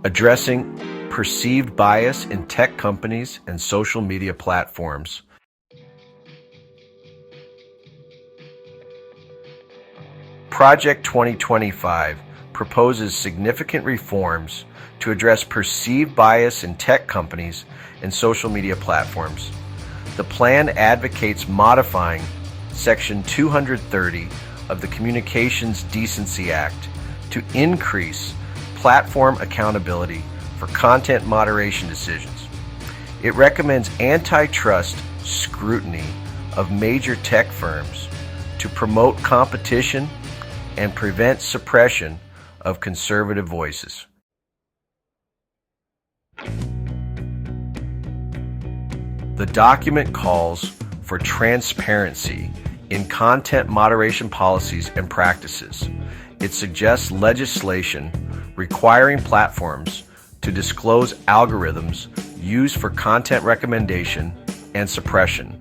addressing perceived bias in tech companies and social media platforms. Project 2025 proposes significant reforms to address perceived bias in tech companies and social media platforms. The plan advocates modifying Section 230 of the Communications Decency Act to increase platform accountability for content moderation decisions. It recommends antitrust scrutiny of major tech firms to promote competition and prevent suppression of conservative voices. The document calls for transparency in content moderation policies and practices. It suggests legislation requiring platforms to disclose algorithms used for content recommendation and suppression,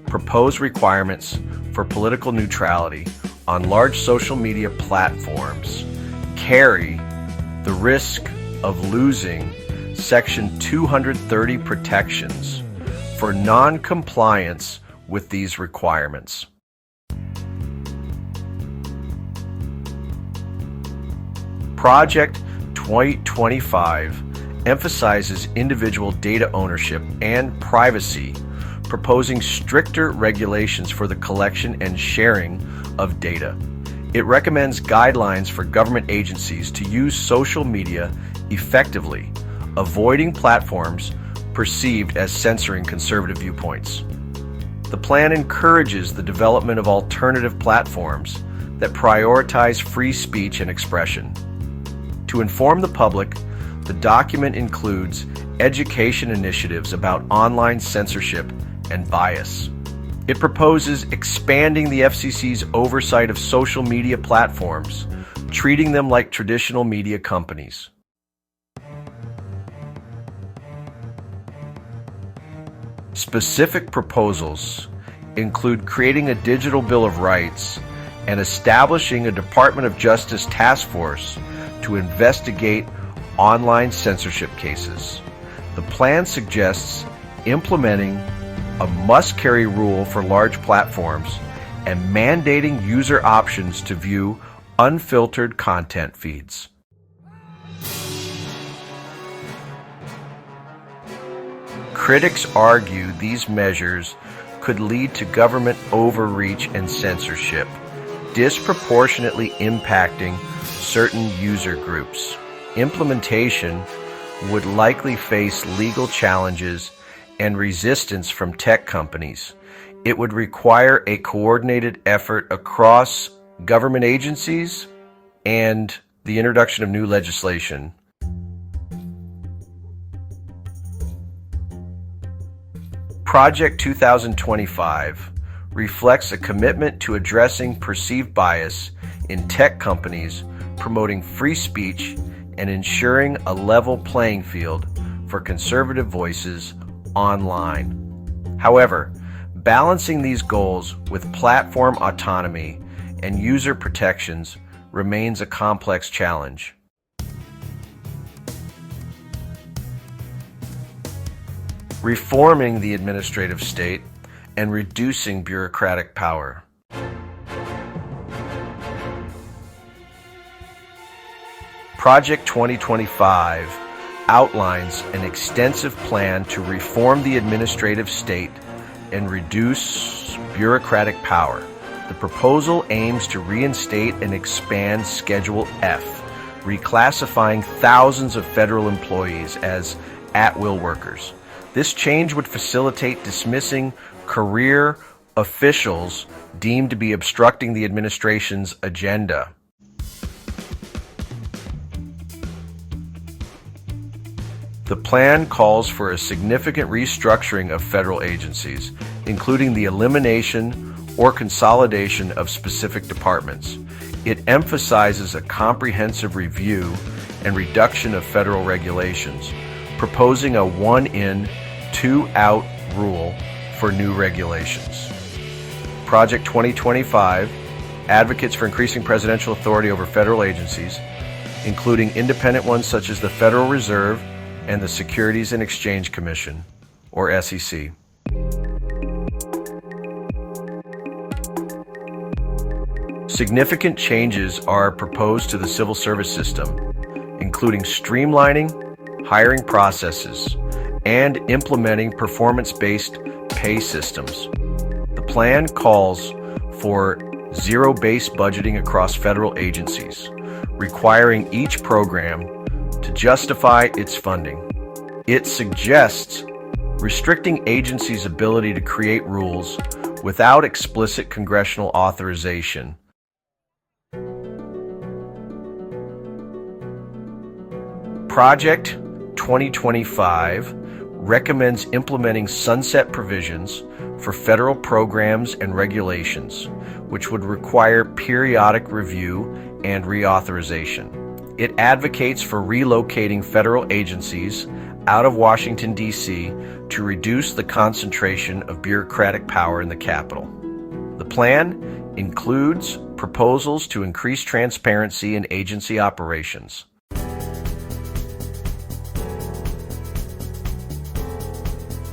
propose requirements for political neutrality on large social media platforms, carry the risk of losing Section 230 protections for non-compliance with these requirements. Project 2025 emphasizes individual data ownership and privacy, proposing stricter regulations for the collection and sharing of data. It recommends guidelines for government agencies to use social media effectively, avoiding platforms perceived as censoring conservative viewpoints. The plan encourages the development of alternative platforms that prioritize free speech and expression. To inform the public, the document includes education initiatives about online censorship and bias. It proposes expanding the FCC's oversight of social media platforms, treating them like traditional media companies. Specific proposals include creating a digital Bill of Rights and establishing a Department of Justice task force to investigate online censorship cases. The plan suggests implementing a must-carry rule for large platforms and mandating user options to view unfiltered content feeds. Critics argue these measures could lead to government overreach and censorship, disproportionately impacting certain user groups. Implementation would likely face legal challenges and resistance from tech companies. It would require a coordinated effort across government agencies and the introduction of new legislation. Project 2025 reflects a commitment to addressing perceived bias in tech companies, promoting free speech, and ensuring a level playing field for conservative voices online. However, balancing these goals with platform autonomy and user protections remains a complex challenge. Reforming the administrative state and reducing bureaucratic power. Project 2025 outlines an extensive plan to reform the administrative state and reduce bureaucratic power. The proposal aims to reinstate and expand Schedule F, reclassifying thousands of federal employees as at-will workers. This change would facilitate dismissing career officials deemed to be obstructing the administration's agenda. The plan calls for a significant restructuring of federal agencies, including the elimination or consolidation of specific departments. It emphasizes a comprehensive review and reduction of federal regulations, proposing a one-in, two-out rule for new regulations. Project 2025 advocates for increasing presidential authority over federal agencies, including independent ones such as the Federal Reserve and the Securities and Exchange Commission, or SEC. Significant changes are proposed to the civil service system, including streamlining hiring processes and implementing performance-based pay systems. The plan calls for zero-based budgeting across federal agencies, requiring each program to justify its funding. It suggests restricting agencies' ability to create rules without explicit congressional authorization. Project 2025 recommends implementing sunset provisions for federal programs and regulations, which would require periodic review and reauthorization. It advocates for relocating federal agencies out of Washington, D.C. to reduce the concentration of bureaucratic power in the Capitol. The plan includes proposals to increase transparency in agency operations.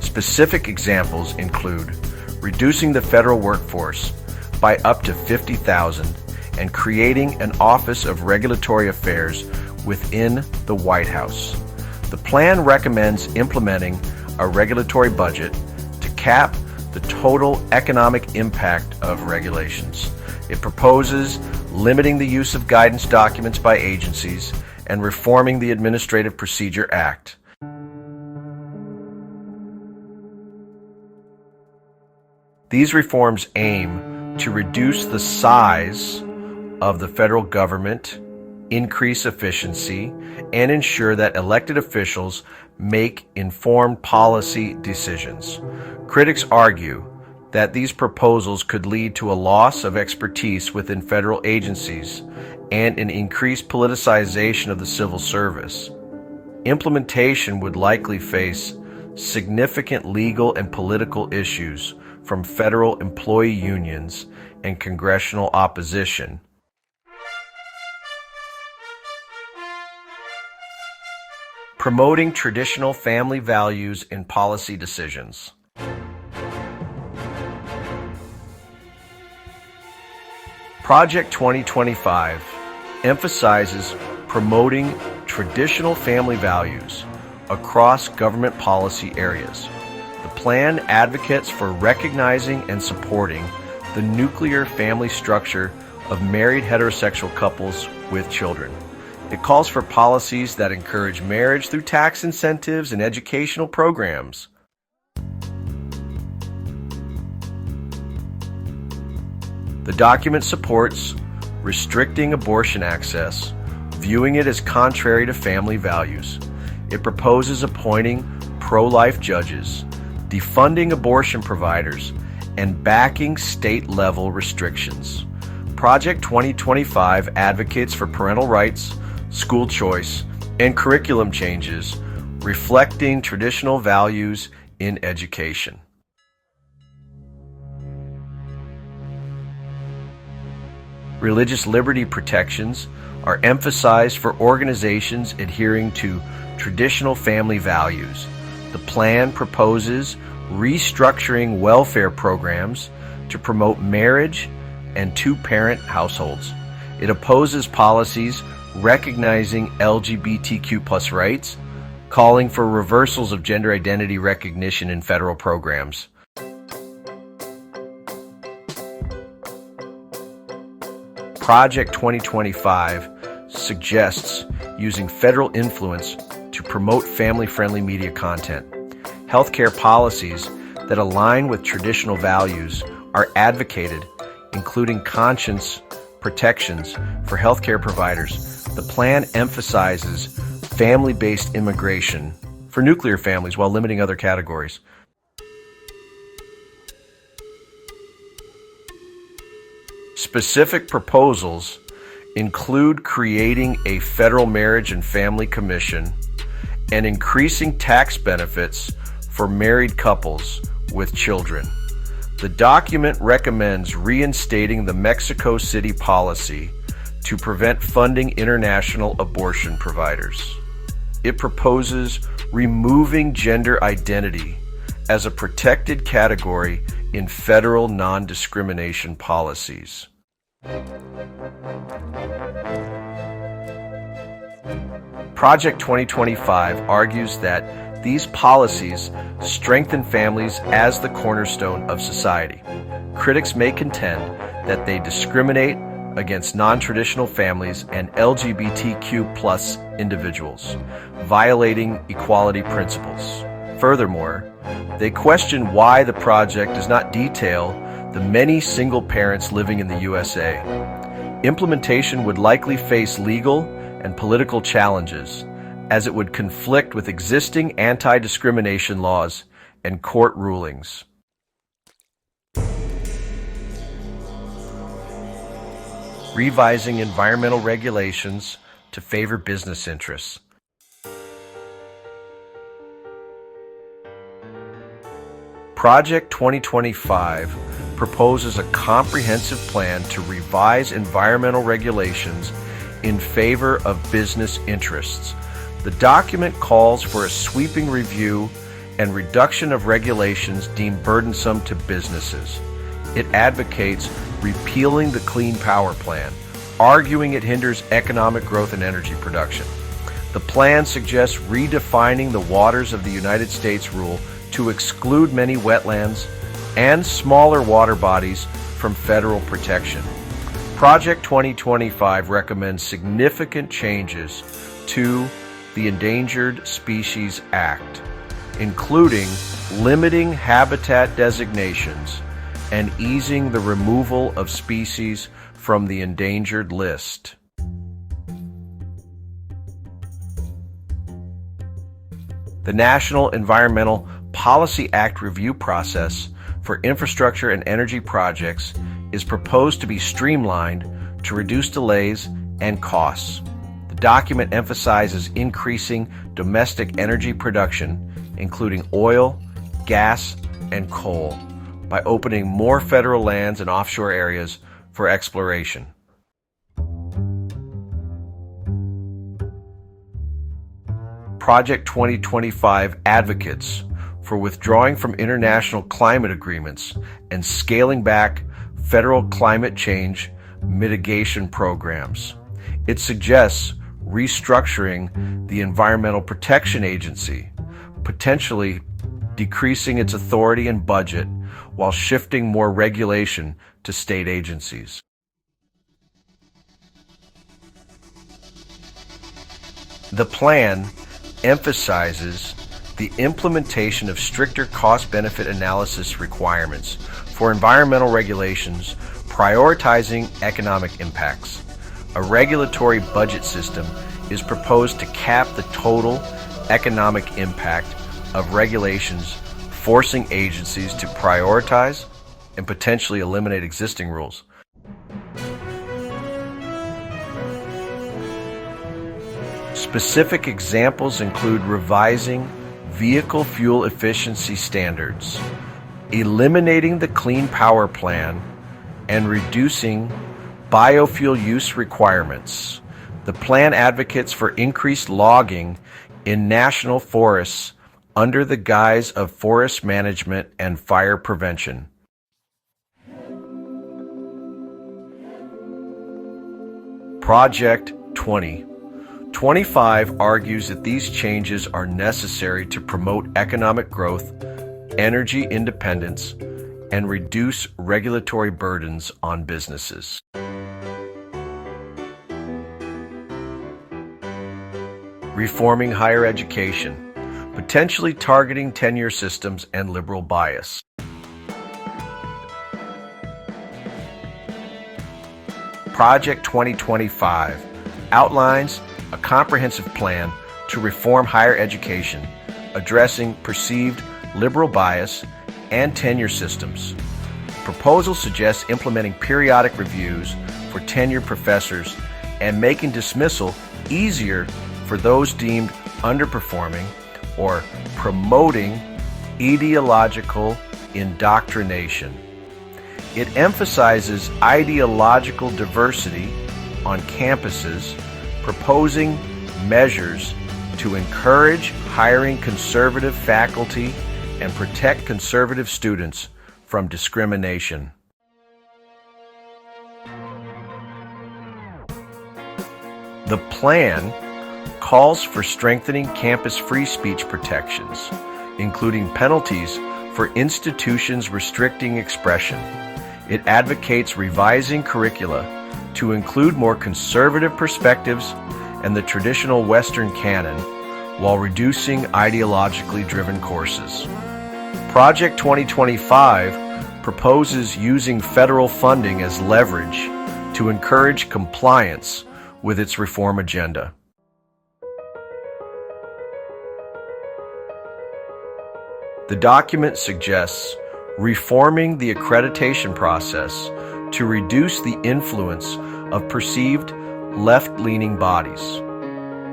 Specific examples include reducing the federal workforce by up to 50,000 and creating an Office of Regulatory Affairs within the White House. The plan recommends implementing a regulatory budget to cap the total economic impact of regulations. It proposes limiting the use of guidance documents by agencies and reforming the Administrative Procedure Act. These reforms aim to reduce the size of the federal government, increase efficiency, and ensure that elected officials make informed policy decisions. Critics argue that these proposals could lead to a loss of expertise within federal agencies and an increased politicization of the civil service. Implementation would likely face significant legal and political issues from federal employee unions and congressional opposition. Promoting traditional family values in policy decisions. Project 2025 emphasizes promoting traditional family values across government policy areas. The plan advocates for recognizing and supporting the nuclear family structure of married heterosexual couples with children. It calls for policies that encourage marriage through tax incentives and educational programs. The document supports restricting abortion access, viewing it as contrary to family values. It proposes appointing pro-life judges, defunding abortion providers, and backing state-level restrictions. Project 2025 advocates for parental rights, school choice, and curriculum changes reflecting traditional values in education. Religious liberty protections are emphasized for organizations adhering to traditional family values. The plan proposes restructuring welfare programs to promote marriage and two-parent households. It opposes policies recognizing LGBTQ+ rights, calling for reversals of gender identity recognition in federal programs. Project 2025 suggests using federal influence to promote family-friendly media content. Healthcare policies that align with traditional values are advocated, including conscience protections for healthcare providers. The plan emphasizes family-based immigration for nuclear families while limiting other categories. Specific proposals include creating a federal marriage and family commission and increasing tax benefits for married couples with children. The document recommends reinstating the Mexico City policy to prevent funding international abortion providers. It proposes removing gender identity as a protected category in federal non-discrimination policies. Project 2025 argues that these policies strengthen families as the cornerstone of society. Critics may contend that they discriminate against non-traditional families and LGBTQ+ individuals, violating equality principles. Furthermore, they question why the project does not detail the many single parents living in the USA. Implementation would likely face legal and political challenges, as it would conflict with existing anti-discrimination laws and court rulings. Revising environmental regulations to favor business interests. Project 2025 proposes a comprehensive plan to revise environmental regulations in favor of business interests. The document calls for a sweeping review and reduction of regulations deemed burdensome to businesses. It advocates repealing the Clean Power Plan, arguing it hinders economic growth and energy production. The plan suggests redefining the waters of the United States rule to exclude many wetlands and smaller water bodies from federal protection. Project 2025 recommends significant changes to the Endangered Species Act, including limiting habitat designations and easing the removal of species from the endangered list. The National Environmental Policy Act review process for infrastructure and energy projects is proposed to be streamlined to reduce delays and costs. The document emphasizes increasing domestic energy production, including oil, gas, and coal, by opening more federal lands and offshore areas for exploration. Project 2025 advocates for withdrawing from international climate agreements and scaling back federal climate change mitigation programs. It suggests restructuring the Environmental Protection Agency, potentially decreasing its authority and budget while shifting more regulation to state agencies. The plan emphasizes the implementation of stricter cost-benefit analysis requirements for environmental regulations, prioritizing economic impacts. A regulatory budget system is proposed to cap the total economic impact of regulations, forcing agencies to prioritize and potentially eliminate existing rules. Specific examples include revising vehicle fuel efficiency standards, eliminating the Clean Power Plan, and reducing biofuel use requirements. The plan advocates for increased logging in national forests under the guise of forest management and fire prevention. Project 2025 argues that these changes are necessary to promote economic growth, energy independence, and reduce regulatory burdens on businesses. Reforming higher education, potentially targeting tenure systems and liberal bias. Project 2025 outlines a comprehensive plan to reform higher education, addressing perceived liberal bias and tenure systems. Proposal suggests implementing periodic reviews for tenured professors and making dismissal easier for those deemed underperforming, or promoting ideological indoctrination. It emphasizes ideological diversity on campuses, proposing measures to encourage hiring conservative faculty and protect conservative students from discrimination. The plan calls for strengthening campus free speech protections, including penalties for institutions restricting expression. It advocates revising curricula to include more conservative perspectives and the traditional Western canon while reducing ideologically driven courses. Project 2025 proposes using federal funding as leverage to encourage compliance with its reform agenda. The document suggests reforming the accreditation process to reduce the influence of perceived left-leaning bodies.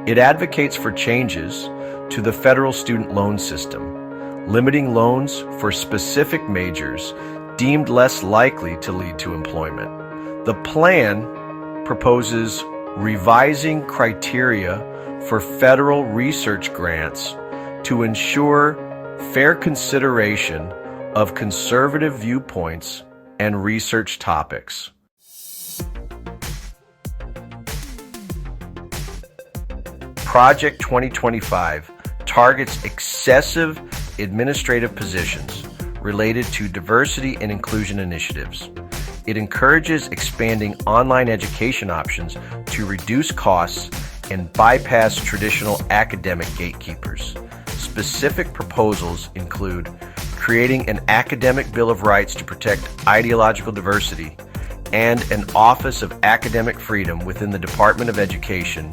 It advocates for changes to the federal student loan system, limiting loans for specific majors deemed less likely to lead to employment. The plan proposes revising criteria for federal research grants to ensure fair consideration of conservative viewpoints and research topics. Project 2025 targets excessive administrative positions related to diversity and inclusion initiatives. It encourages expanding online education options to reduce costs and bypass traditional academic gatekeepers. Specific proposals include creating an academic Bill of Rights to protect ideological diversity and an Office of Academic Freedom within the Department of Education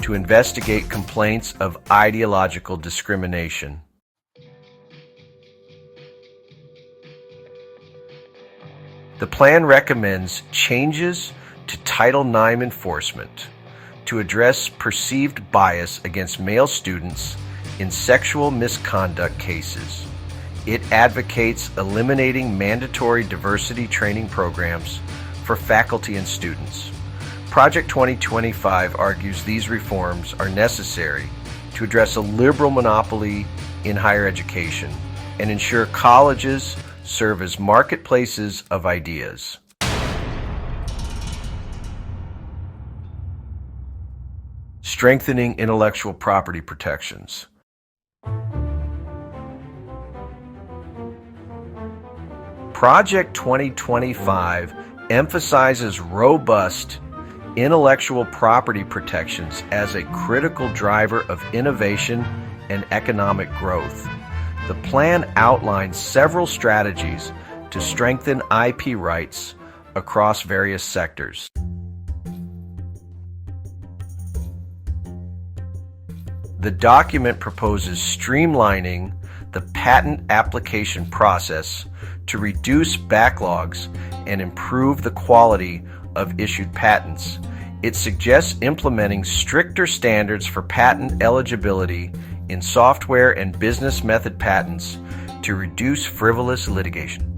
to investigate complaints of ideological discrimination. The plan recommends changes to Title IX enforcement to address perceived bias against male students in sexual misconduct cases. It advocates eliminating mandatory diversity training programs for faculty and students. Project 2025 argues these reforms are necessary to address a liberal monopoly in higher education and ensure colleges serve as marketplaces of ideas. Strengthening intellectual property protections. Project 2025 emphasizes robust intellectual property protections as a critical driver of innovation and economic growth. The plan outlines several strategies to strengthen IP rights across various sectors. The document proposes streamlining the patent application process to reduce backlogs and improve the quality of issued patents. It suggests implementing stricter standards for patent eligibility in software and business method patents to reduce frivolous litigation.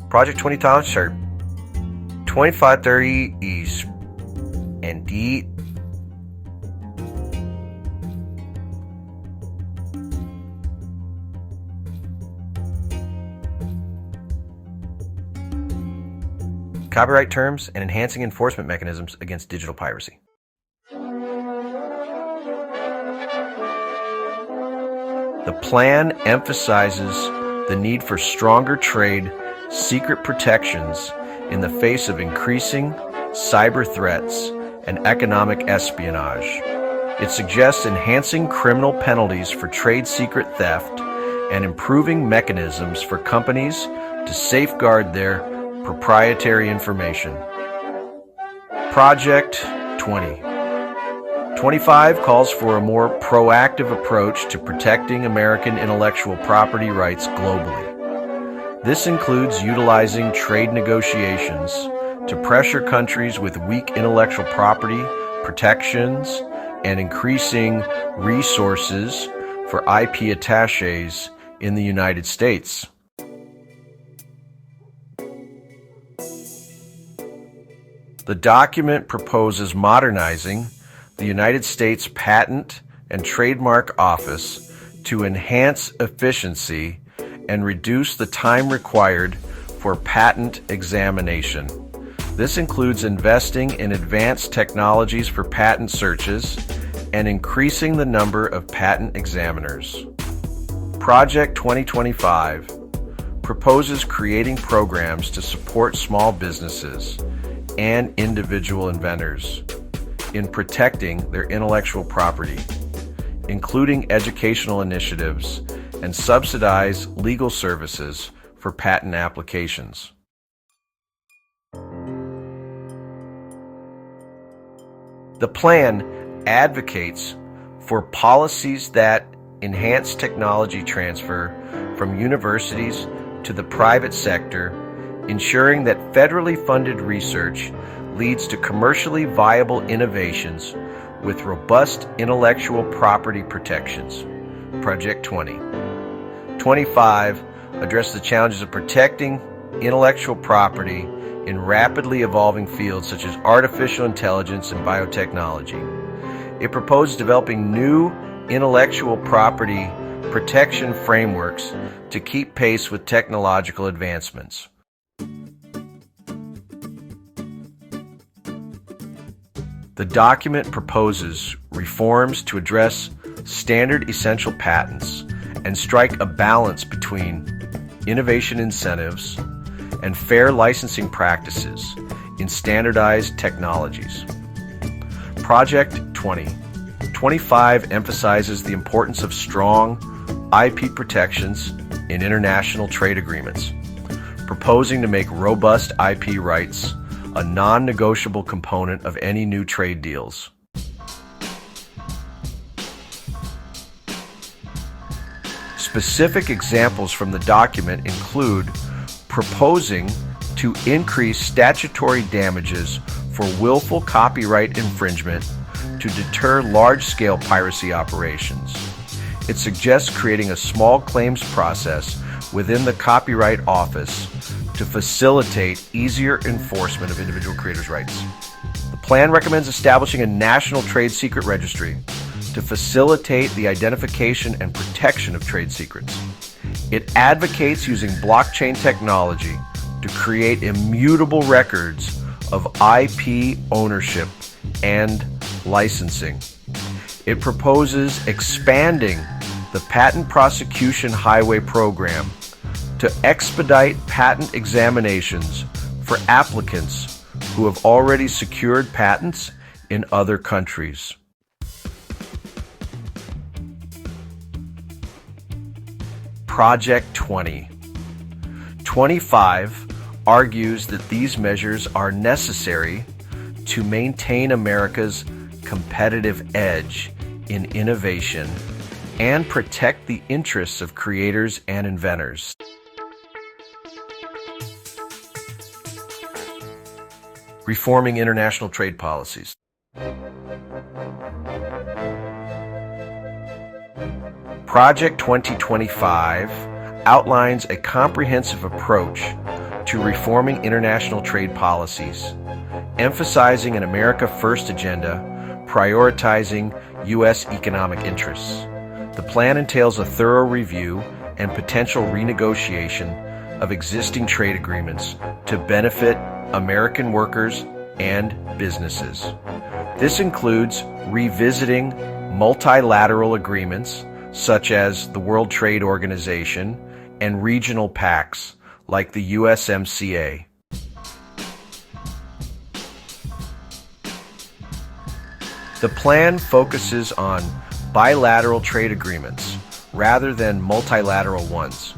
Project 2530 East and D. Copyright terms and enhancing enforcement mechanisms against digital piracy. The plan emphasizes the need for stronger trade secret protections in the face of increasing cyber threats and economic espionage. It suggests enhancing criminal penalties for trade secret theft and improving mechanisms for companies to safeguard their proprietary information. Project 2025 calls for a more proactive approach to protecting American intellectual property rights globally. This includes utilizing trade negotiations to pressure countries with weak intellectual property protections and increasing resources for IP attachés in the United States. The document proposes modernizing the United States Patent and Trademark Office to enhance efficiency and reduce the time required for patent examination. This includes investing in advanced technologies for patent searches and increasing the number of patent examiners. Project 2025 proposes creating programs to support small businesses and individual inventors in protecting their intellectual property, including educational initiatives and subsidize legal services for patent applications. The plan advocates for policies that enhance technology transfer from universities to the private sector, ensuring that federally funded research leads to commercially viable innovations with robust intellectual property protections. Project 2025 addresses the challenges of protecting intellectual property in rapidly evolving fields such as artificial intelligence and biotechnology. It proposes developing new intellectual property protection frameworks to keep pace with technological advancements. The document proposes reforms to address standard essential patents and strike a balance between innovation incentives and fair licensing practices in standardized technologies. Project 2025 emphasizes the importance of strong IP protections in international trade agreements, proposing to make robust IP rights a non-negotiable component of any new trade deals. Specific examples from the document include proposing to increase statutory damages for willful copyright infringement to deter large-scale piracy operations. It suggests creating a small claims process within the Copyright Office to facilitate easier enforcement of individual creators' rights. The plan recommends establishing a national trade secret registry to facilitate the identification and protection of trade secrets. It advocates using blockchain technology to create immutable records of IP ownership and licensing. It proposes expanding the Patent Prosecution Highway Program to expedite patent examinations for applicants who have already secured patents in other countries. Project 2025 argues that these measures are necessary to maintain America's competitive edge in innovation and protect the interests of creators and inventors. Reforming international trade policies. Project 2025 outlines a comprehensive approach to reforming international trade policies, emphasizing an America First agenda, prioritizing U.S. economic interests. The plan entails a thorough review and potential renegotiation of existing trade agreements to benefit American workers and businesses. This includes revisiting multilateral agreements such as the World Trade Organization and regional pacts like the USMCA. The plan focuses on bilateral trade agreements rather than multilateral ones,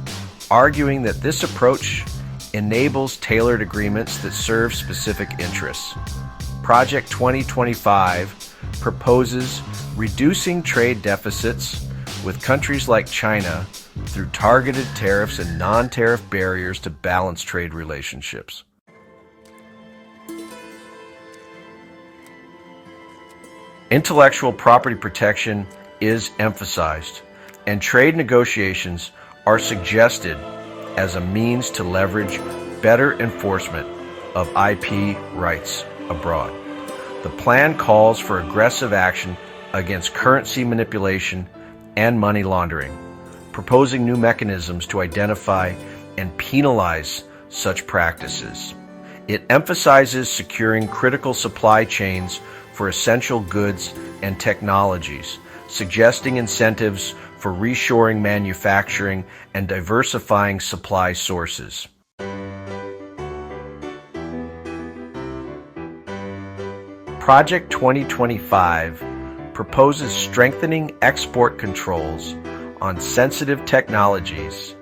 arguing that this approach enables tailored agreements that serve specific interests. Project 2025 proposes reducing trade deficits with countries like China through targeted tariffs and non-tariff barriers to balance trade relationships. Intellectual property protection is emphasized, and trade negotiations are suggested as a means to leverage better enforcement of IP rights. abroad. The plan calls for aggressive action against currency manipulation and money laundering, proposing new mechanisms to identify and penalize such practices. It emphasizes securing critical supply chains for essential goods and technologies, suggesting incentives for reshoring manufacturing and diversifying supply sources. Project 2025 proposes strengthening export controls on sensitive technologies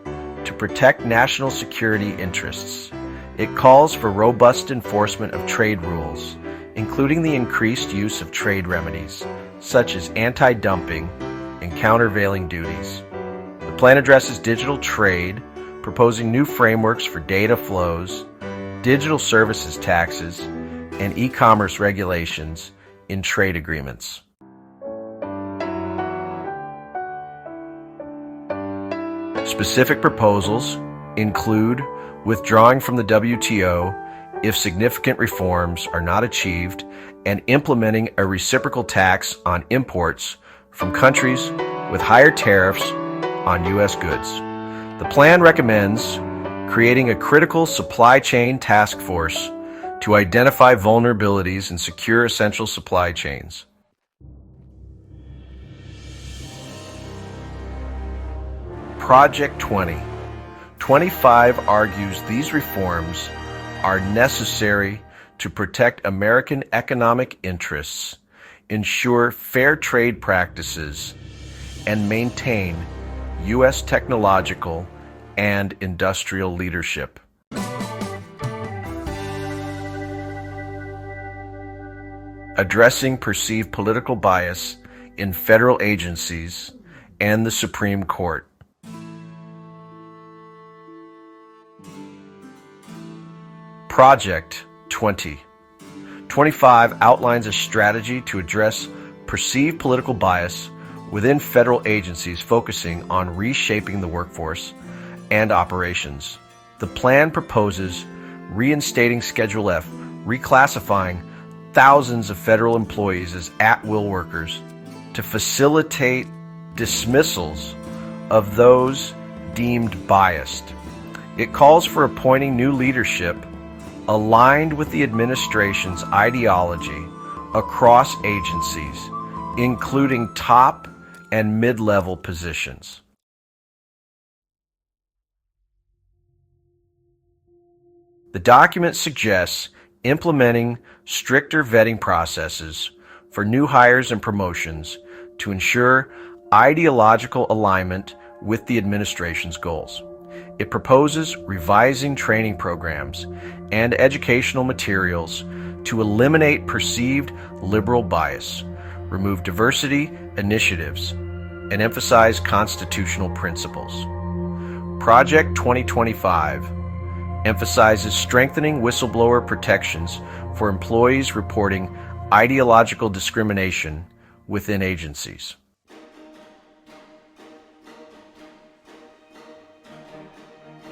to protect national security interests. It calls for robust enforcement of trade rules, including the increased use of trade remedies, such as anti-dumping and countervailing duties. The plan addresses digital trade, proposing new frameworks for data flows, digital services taxes, and e-commerce regulations in trade agreements. Specific proposals include withdrawing from the WTO if significant reforms are not achieved and implementing a reciprocal tax on imports from countries with higher tariffs on U.S. goods. The plan recommends creating a critical supply chain task force to identify vulnerabilities and secure essential supply chains. Project 2025 argues these reforms are necessary to protect American economic interests, ensure fair trade practices, and maintain U.S. technological and industrial leadership. Addressing perceived political bias in federal agencies and the Supreme Court. Project 2025 outlines a strategy to address perceived political bias within federal agencies, focusing on reshaping the workforce and operations. The plan proposes reinstating Schedule F, reclassifying thousands of federal employees as at-will workers to facilitate dismissals of those deemed biased. It calls for appointing new leadership aligned with the administration's ideology across agencies, including top and mid-level positions. The document suggests implementing stricter vetting processes for new hires and promotions to ensure ideological alignment with the administration's goals. It proposes revising training programs and educational materials to eliminate perceived liberal bias, remove diversity initiatives, and emphasize constitutional principles. Project 2025 emphasizes strengthening whistleblower protections for employees reporting ideological discrimination within agencies.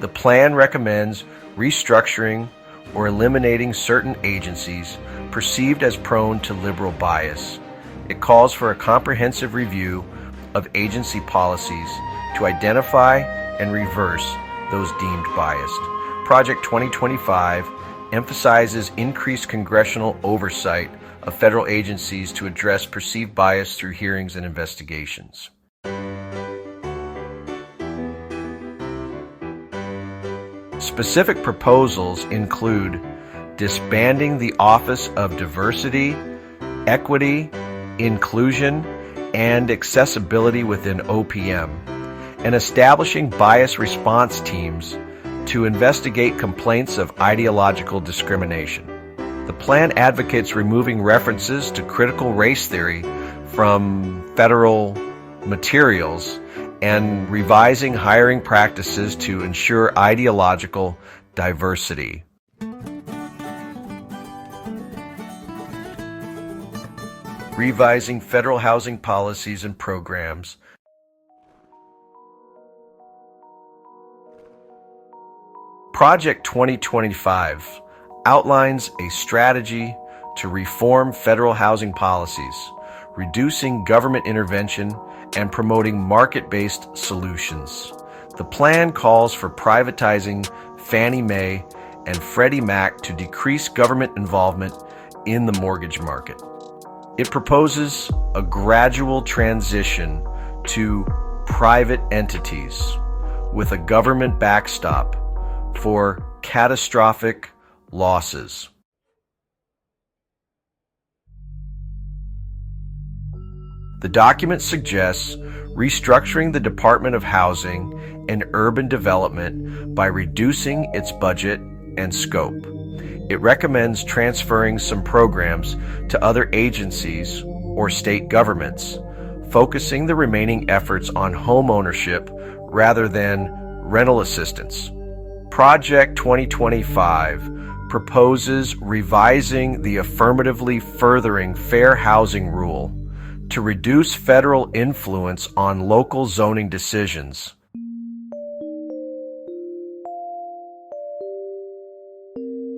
The plan recommends restructuring or eliminating certain agencies perceived as prone to liberal bias. It calls for a comprehensive review of agency policies to identify and reverse those deemed biased. Project 2025 emphasizes increased congressional oversight of federal agencies to address perceived bias through hearings and investigations. Specific proposals include disbanding the Office of Diversity, Equity, Inclusion, and Accessibility within OPM, and establishing bias response teams to investigate complaints of ideological discrimination. The plan advocates removing references to critical race theory from federal materials and revising hiring practices to ensure ideological diversity. Revising federal housing policies and programs. Project 2025 outlines a strategy to reform federal housing policies, reducing government intervention, and promoting market-based solutions. The plan calls for privatizing Fannie Mae and Freddie Mac to decrease government involvement in the mortgage market. It proposes a gradual transition to private entities with a government backstop for catastrophic losses. The document suggests restructuring the Department of Housing and Urban Development by reducing its budget and scope. It recommends transferring some programs to other agencies or state governments, focusing the remaining efforts on home ownership rather than rental assistance. Project 2025 proposes revising the affirmatively furthering fair housing rule to reduce federal influence on local zoning decisions.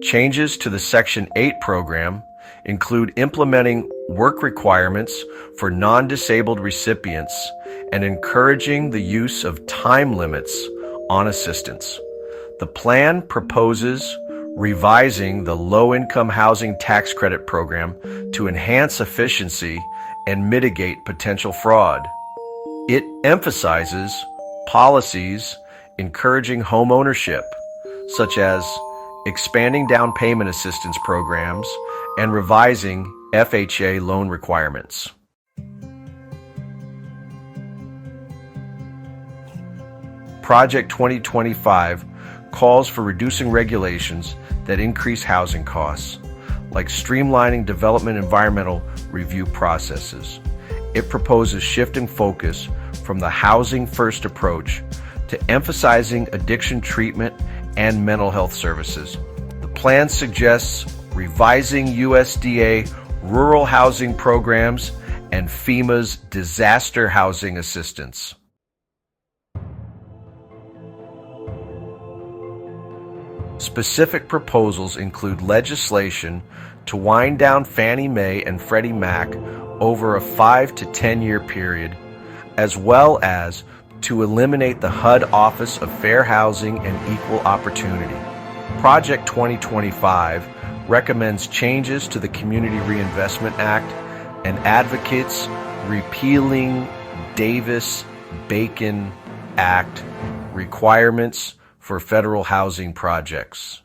Changes to the Section 8 program include implementing work requirements for non-disabled recipients and encouraging the use of time limits on assistance. The plan proposes revising the low-income housing tax credit program to enhance efficiency and mitigate potential fraud. It emphasizes policies encouraging home ownership, such as expanding down payment assistance programs and revising FHA loan requirements. Project 2025 calls for reducing regulations that increase housing costs, like streamlining development environmental review processes. It proposes shifting focus from the housing-first approach to emphasizing addiction treatment and mental health services. The plan suggests revising USDA rural housing programs and FEMA's disaster housing assistance. Specific proposals include legislation to wind down Fannie Mae and Freddie Mac over a 5 to 10 year period, as well as to eliminate the HUD Office of Fair Housing and Equal Opportunity. Project 2025 recommends changes to the Community Reinvestment Act and advocates repealing Davis-Bacon Act requirements for federal housing projects.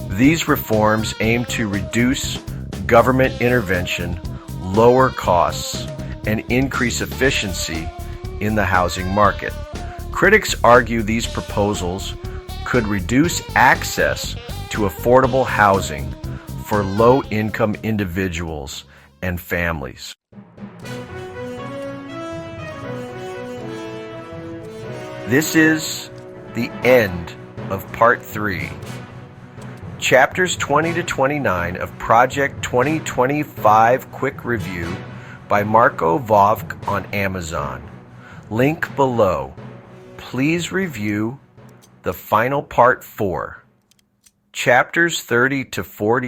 These reforms aim to reduce government intervention, lower costs, and increase efficiency in the housing market. Critics argue these proposals could reduce access to affordable housing for low-income individuals and families. This is the end of Part 3. Chapters 20 to 29 of Project 2025 Quick Review by Marko Vovk on Amazon. Link below. Please review the final Part 4. Chapters 30 to 40